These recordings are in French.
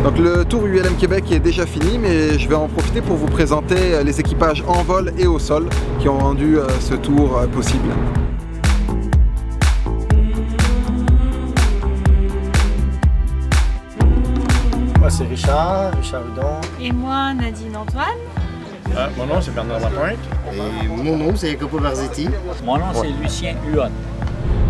Donc le tour ULM Québec est déjà fini, mais je vais en profiter pour vous présenter les équipages en vol et au sol qui ont rendu ce tour possible. Moi c'est Richard Hudon. Et moi Nadine Antoine. Mon nom c'est Bernard Lapointe. Et mon nom c'est Jacopo Barzetti. Mon nom c'est Lucien Huot.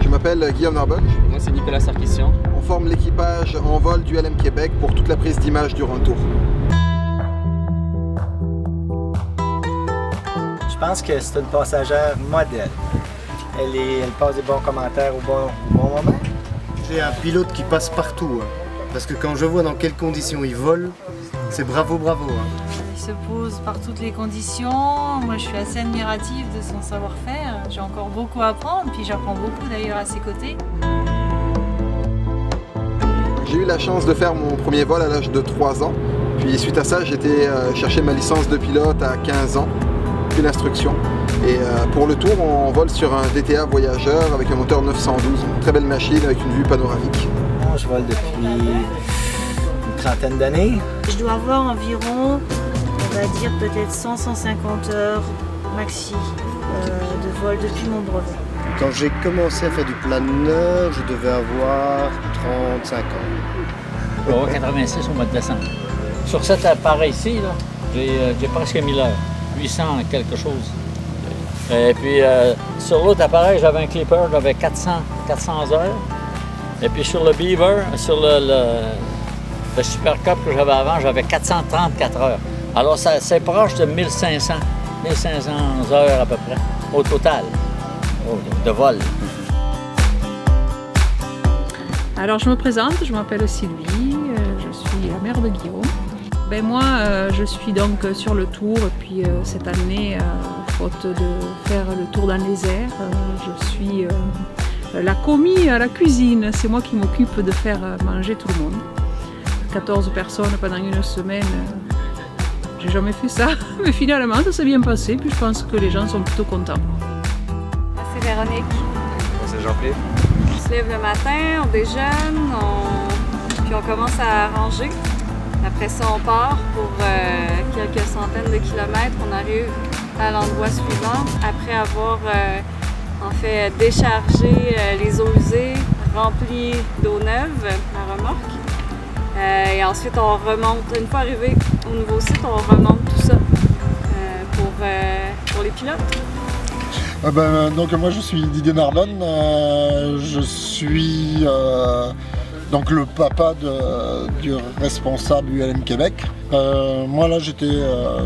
Je m'appelle Guillaume Narboc. Moi c'est Nicolas Sarkissian. On forme l'équipage en vol du ULM Québec pour toute la prise d'image durant le tour. Je pense que c'est une passagère modèle. Elle passe des bons commentaires au bon moment. J'ai un pilote qui passe partout. Parce que quand je vois dans quelles conditions il vole, c'est bravo. Il se pose par toutes les conditions. Moi je suis assez admirative de son savoir-faire. J'ai encore beaucoup à apprendre, puis j'apprends beaucoup d'ailleurs à ses côtés. J'ai eu la chance de faire mon premier vol à l'âge de 3 ans. Puis suite à ça, j'ai été chercher ma licence de pilote à 15 ans, puis l'instruction. Et pour le tour, on vole sur un DTA Voyageur avec un moteur 912, une très belle machine avec une vue panoramique. Je vole depuis une trentaine d'années. Je dois avoir environ, on va dire peut-être 100-150 heures maxi de vol depuis mon brevet. Quand j'ai commencé à faire du planeur, je devais avoir 35 ans. Je vais avoir 86 au mois de décembre. Sur cet appareil-ci, j'ai presque 1000 heures, 800 quelque chose. Et puis sur l'autre appareil, j'avais un clipper, j'avais 400 heures. Et puis sur le Beaver, sur le Super Cup que j'avais avant, j'avais 434 heures. Alors c'est proche de 1500 heures à peu près, au total, de vol. Alors je me présente, je m'appelle Sylvie, je suis la mère de Guillaume. Ben moi je suis donc sur le tour et puis cette année, faute de faire le tour dans les airs, je suis la commis à la cuisine. C'est moi qui m'occupe de faire manger tout le monde. 14 personnes pendant une semaine, j'ai jamais fait ça, mais finalement ça s'est bien passé, puis je pense que les gens sont plutôt contents. Moi c'est Véronique. Moi c'est Jean-Philippe. On se lève le matin, on déjeune, puis on commence à ranger. Après ça on part pour quelques centaines de kilomètres, on arrive à l'endroit suivant après avoir en fait déchargé les eaux usées, rempli d'eau neuve, la remorque. Et ensuite on remonte, une fois arrivé au nouveau site, on remonte tout ça pour les pilotes. Donc moi je suis Didier Narbonne, je suis donc le papa du responsable ULM Québec. Moi là j'étais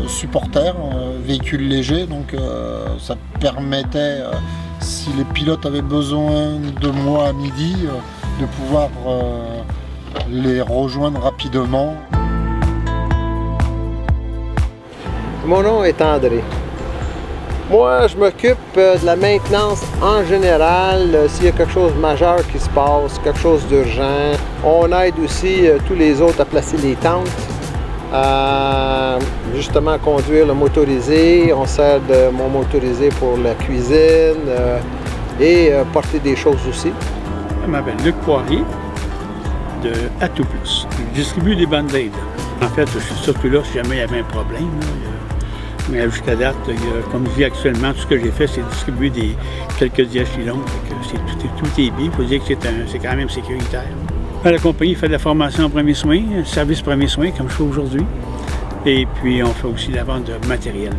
supporter, véhicule léger, donc ça permettait, si les pilotes avaient besoin de moi à midi, de pouvoir les rejoindre rapidement. Mon nom est André. Moi, je m'occupe de la maintenance en général. S'il y a quelque chose de majeur qui se passe, quelque chose d'urgent, on aide aussi tous les autres à placer les tentes, justement à conduire le motorisé. On sert de mon motorisé pour la cuisine et porter des choses aussi. Je m'appelle Luc Poirier de A Tout Plus. Je distribue des band-aids. En fait, je suis surtout là si jamais il y avait un problème. Mais jusqu'à date, comme je dis actuellement, tout ce que j'ai fait, c'est distribuer quelques diachylons. Tout est bien. Il faut dire que c'est quand même sécuritaire. La compagnie fait de la formation en premiers soins, service premiers soins, comme je fais aujourd'hui. Et puis, on fait aussi la vente de matériel.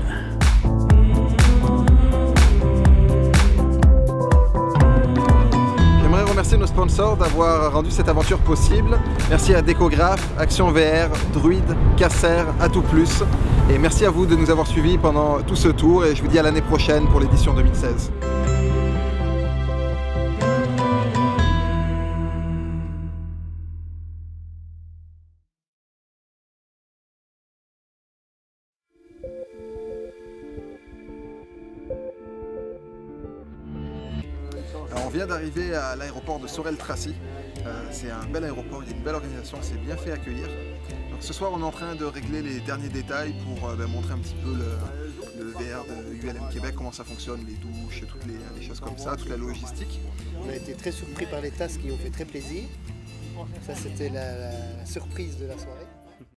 J'aimerais remercier nos sponsors d'avoir rendu cette aventure possible. Merci à Décographe, Action VR, Druide, Casser, A Tout Plus. Et merci à vous de nous avoir suivis pendant tout ce tour et je vous dis à l'année prochaine pour l'édition 2016. Alors, on vient d'arriver à l'aéroport de Sorel-Tracy. C'est un bel aéroport, il y a une belle organisation, c'est bien fait accueillir. Donc, ce soir on est en train de régler les derniers détails pour montrer un petit peu le VR de ULM Québec, comment ça fonctionne, les douches, toutes les choses comme ça, toute la logistique. On a été très surpris par les tasses qui ont fait très plaisir. Ça c'était la surprise de la soirée.